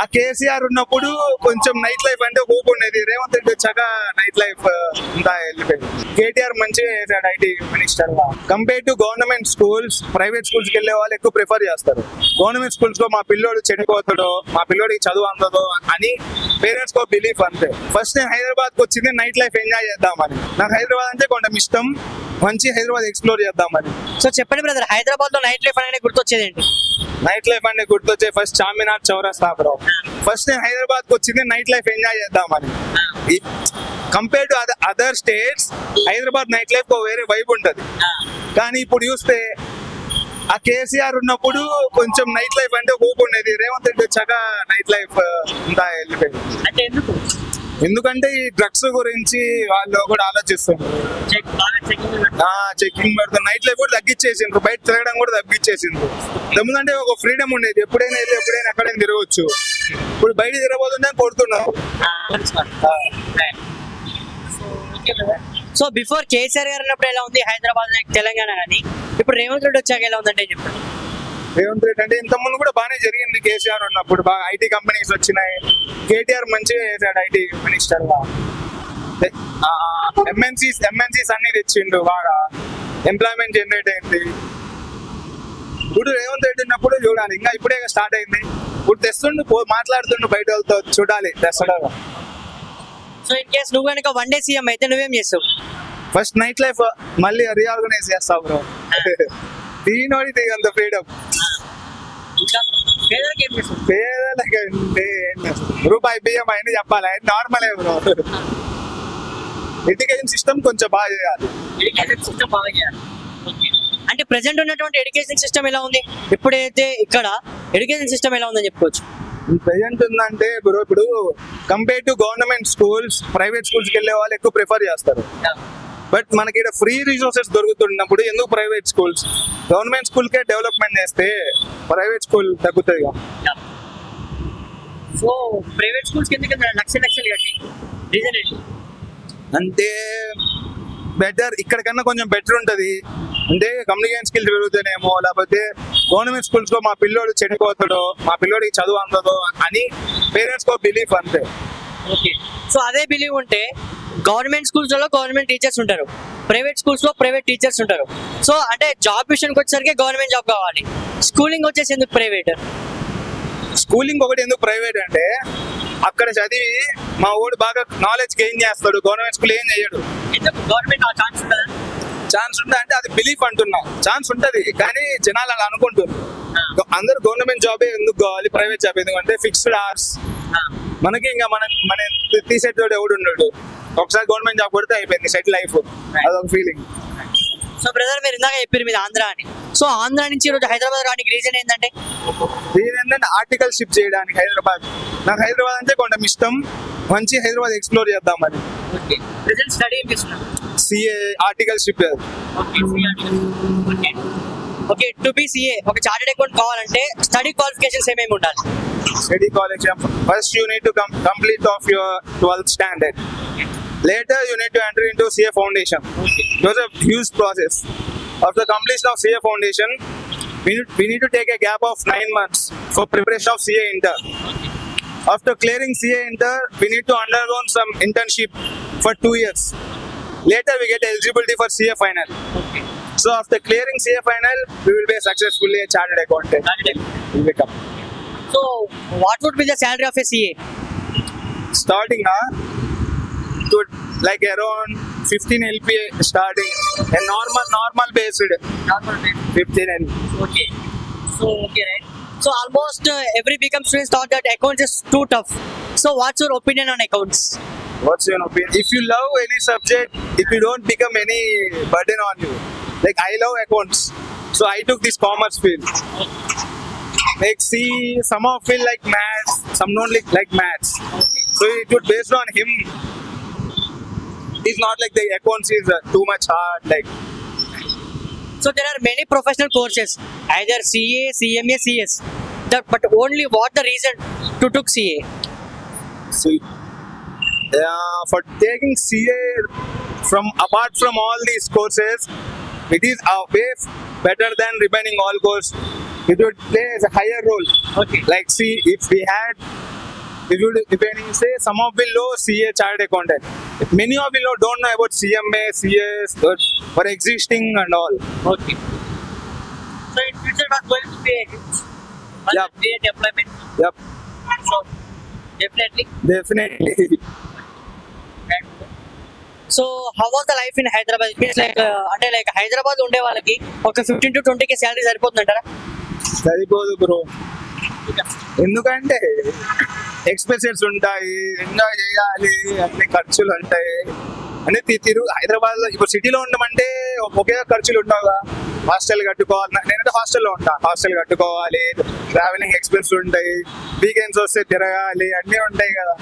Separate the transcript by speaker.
Speaker 1: ఆ కేసీఆర్ ఉన్నప్పుడు కొంచెం నైట్ లైఫ్ అంటే ఊపు ఉండేది. రేవంత్ రెడ్డి వచ్చాక నైట్ లైఫ్ అంతా వెళ్ళిపోయింది. కేటీఆర్ మంచిగా చేశాడు ఐటీ మినిస్టర్ గా. Compare to government schools, private schools కి వెళ్ళే వాళ్ళు ఎక్కువ ప్రిఫర్ చేస్తారు. గవర్నమెంట్ స్కూల్స్ లో మా పిల్లోడు చెడిపోతాడో, మా పిల్లోడికి చదువు అందదో అని పేరెంట్స్ కో బిలీఫ్ అంతే. ఫస్ట్ నేను హైదరాబాద్ కి వచ్చింది నైట్ లైఫ్ ఎంజాయ్ చేద్దామని. నాకు హైదరాబాద్ అంటే కొంచెం ఇష్టం, మంచి హైదరాబాద్ ఎక్స్ప్లోర్ చేద్దామని.
Speaker 2: సో చెప్పండి బ్రదర్, హైదరాబాద్ లో నైట్ లైఫ్ అనేది గుర్తొచ్చేది ఏంటి?
Speaker 1: నైట్ లైఫ్ అంటే గుర్తొచ్చే ఫస్ట్ చార్మినార్, చౌరస్తా బ్రో. ఫస్ట్ నేను హైదరాబాద్ కి వచ్చింది నైట్ లైఫ్ ఎంజాయ్ చేద్దామని. Compare to other states Hyderabad night life వేరే వైబ్ ఉంటది. కానీ ఇప్పుడు చూస్తే ఆ కేసీఆర్ ఉన్నప్పుడు కొంచెం నైట్ లైఫ్ అంటే ఊపు ఉండేది. రేవంత్ రెడ్డి వచ్చాక నైట్ లైఫ్ అంతా వెళ్ళిపోయింది.
Speaker 2: అంటే
Speaker 1: ఎందుకంటే ఈ డ్రగ్స్ గురించి వాళ్ళు కూడా ఆలోచిస్తున్నారు. చెకింగ్ పెడతారు, నైట్ లైఫ్ కూడా తగ్గించేసిండ్రు, బయట తిరగడం కూడా తగ్గించేసిండ్రు. ఎందుకంటే ఒక ఫ్రీడమ్ ఉండేది, ఎప్పుడైనా వెళ్ళి ఎప్పుడైనా ఎక్కడైనా తిరగవచ్చు. ఇప్పుడు బయట తిరగబోతుంటే కొడుతున్నారు.
Speaker 2: సో బిఫోర్ కేసీఆర్ గారు ఉన్నప్పుడు ఎలా ఉంది హైదరాబాద్, తెలంగాణ కానీ ఇప్పుడు రేవంత్ రెడ్డి వచ్చాక ఎలా ఉందంటే చెప్పండి.
Speaker 1: రేవంత్ రెడ్డి అంటే ఇంత ముందు కూడా బాగానే జరిగింది. కేసీఆర్ ఉన్నప్పుడు బాగా ఐటీ కంపెనీస్ వచ్చినాయి. కేటీఆర్ మంచిగా చేశాడు ఐటీ మినిస్టర్ గా. ఎంఎన్సీస్ అన్ని తెచ్చిండు, బాగా ఎంప్లాయ్మెంట్ జనరేట్ అయింది. ఇప్పుడు రేవంత్ రెడ్డి ఉన్నప్పుడు చూడాలి, ఇంకా ఇప్పుడే స్టార్ట్ అయింది. ఇప్పుడు తెస్తుండు, మాట్లాడుతుండు బయట వాళ్ళతో, చూడాలి తెస్తాడు.
Speaker 2: సో ఇన్ కేస్ నువ్వు కనుక వన్ డే సీఎం అయితే నువ్వేం చేస్తావు?
Speaker 1: ఫస్ట్ నైట్ లైఫ్ మళ్ళీ రీఆర్గనైజ్ చేస్తావు బ్రో. దీనోడి అంత ఫ్రీడమ్. పేదలకంటే రూపాయి బియ్యం అయినా చెప్పాలి, నార్మల్ బ్రో. ఎడ్యుకేషన్ సిస్టమ్ కొంచెం బాగా చేయాలి.
Speaker 2: అంటే ప్రెసెంట్ ఉన్నటువంటి ఎడ్యుకేషన్ సిస్టమ్ ఎలా ఉంది? ఇప్పుడైతే ఇక్కడ ఎడ్యుకేషన్ సిస్టమ్ ఎలా ఉందని చెప్పుకోవచ్చు?
Speaker 1: ప్రెసెంట్ ఉందంటే బ్రో, ఇప్పుడు compare to government schools, private schools కి వెళ్ళే వాళ్ళు ఎక్కువ ప్రిఫర్ చేస్తారు. బట్ మనకి ఇక్కడ ఫ్రీ రిసోర్సెస్ దొరుకుతున్నప్పుడు ఎందుకు ప్రైవేట్ స్కూల్స్? గవర్నమెంట్ స్కూల్ కే డెవలప్మెంట్ చేస్తే ప్రైవేట్ స్కూల్ తగ్గుతుంది.
Speaker 2: సో ప్రైవేట్ స్కూల్స్ లక్షలు కట్టి రీజన్ ఏంటి
Speaker 1: అంటే బెటర్, ఇక్కడ కన్నా కొంచెం బెటర్ ఉంటది. అంటే కమ్యూనికేషన్ స్కిల్స్ పెరుగుతానేమో, లేకపోతే గవర్నమెంట్ స్కూల్స్ లో మా పిల్లోడు చెడిపోతాడో, మా పిల్లోడికి చదువు అందదో అని పేరెంట్స్ కో బిలీఫ్ అంతే.
Speaker 2: ఓకే, సో అదే బిలీవ్ ఉంటే గవర్నమెంట్ స్కూల్స్ లో గవర్నమెంట్ టీచర్స్ ఉంటారు, ప్రైవేట్ స్కూల్స్ లో ప్రైవేట్ టీచర్స్ ఉంటారు. సో అంటే జాబ్ విషయానికి వచ్చేసరికి గవర్నమెంట్ జాబ్ కావాలి, స్కూలింగ్ వచ్చేసి ఎందుకు ప్రైవేట్?
Speaker 1: స్కూలింగ్ ఒకటి ఎందుకు ప్రైవేట్ అంటే అక్కడ చదివి మా ఊడు బాగా నాలెడ్జ్ గెయిన్ చేస్తాడు. గవర్నమెంట్ స్కూల్ ఏం చేయడు.
Speaker 2: గవర్నమెంట్
Speaker 1: ఛాన్స్ ఉందా అంటే అది బిలీఫ్ అంటున్నా. ఛాన్స్ ఉంటది కానీ జనాలు అలా అనుకుంటారు. అందరు గవర్నమెంట్ జాబే ఎందుకు కావాలి, ప్రైవేట్ జాబ్ ఎందుకంటే ఫిక్స్డ్ అవర్స్. మనకి ఇంకా మన తీసేటోడు ఎవడు ఉన్నాడు. ఒకసారి గవర్నమెంట్ జాబ్ కొడితే అయిపోయింది, సెటిల్ లైఫ్, అదొక ఫీలింగ్.
Speaker 2: సో బ్రదర్, మీరు ఇందాక చెప్పారు మీరు ఆంధ్ర అని. సో ఆంధ్ర నుంచి ఈరోజు హైదరాబాద్ రావడానికి రీజన్ ఏంటంటే?
Speaker 1: ఆర్టికల్ షిప్ చేయడానికి హైదరాబాద్. నాకు హైదరాబాద్ అంటే కొంచెం ఇష్టం, మంచి హైదరాబాద్ ఎక్స్ప్లోర్ చేద్దామని. CA article ship.
Speaker 2: Okay, to be CA ఒక చార్టెడ్ అకౌంట్ కావాలంటే స్టడీ క్వాలిఫికేషన్స్ ఏమేమి ఉండాలి?
Speaker 1: Study college. First, you need to complete of your 12th standard. Later, you need to enter into CA Foundation. It was a huge process. After completion of CA Foundation, we need to take a gap of 9 months for preparation of CA Inter. After clearing CA Inter, we need to undergo some internship for 2 years. Later, we get eligibility for CA Final. So, after clearing CA Final, we will be successfully a chartered accountant. We'll become.
Speaker 2: So, what would be the salary of a CA?
Speaker 1: Starting to like around 15 LPA starting, and normal based. 15 LPA.
Speaker 2: Okay. So, okay, right? So, almost every BCom students thought that accounts is too tough. So, what's your opinion on accounts?
Speaker 1: What's your opinion? If you love any subject, if you don't become any burden on you. Like I love accounts, so I took this commerce field. Like see, some of feel like maths, some don't like maths. So it was based on him. It's not like the accounts is too much hard. Like
Speaker 2: so, there are many professional courses, either CA, CMA, CS. But only what the reason to took CA?
Speaker 1: See, for taking CA apart from all these courses, it is a way better than remaining all course. it would play as a higher role.
Speaker 2: Okay.
Speaker 1: Like, see, if we had, if any say, some of below CA chartered accountant. Many of below don't know about CMA, CS, or existing and all.
Speaker 2: Okay. So in future was going to be a huge
Speaker 1: Yep.
Speaker 2: create employment.
Speaker 1: Yep,
Speaker 2: So definitely.
Speaker 1: definitely.
Speaker 2: So how was the life in Hyderabad? It means like అంటే like Hyderabad ఉండే వాళ్ళకి ఒక 15 to 20K salary సరిపోతుందంటారా?
Speaker 1: సరిపోదు bro. ఎందుకంటే expenses ఉంటాయి, enjoy చేయాలి, అన్ని ఖర్చులు ఉంటాయి. అంటే హైదరాబాద్ లో ఇప్పుడు సిటీలో ఉండమంటే ఒకే ఖర్చులు ఉండవుగా. హాస్టల్ కట్టుకోవాలి, నేనైతే హాస్టల్లో ఉంటా. హాస్టల్ కట్టుకోవాలి, ట్రావెలింగ్ ఎక్స్పెన్స్ ఉంటాయి, వీకెండ్స్ వస్తే తిరగాలి, అన్నీ ఉంటాయి కదా.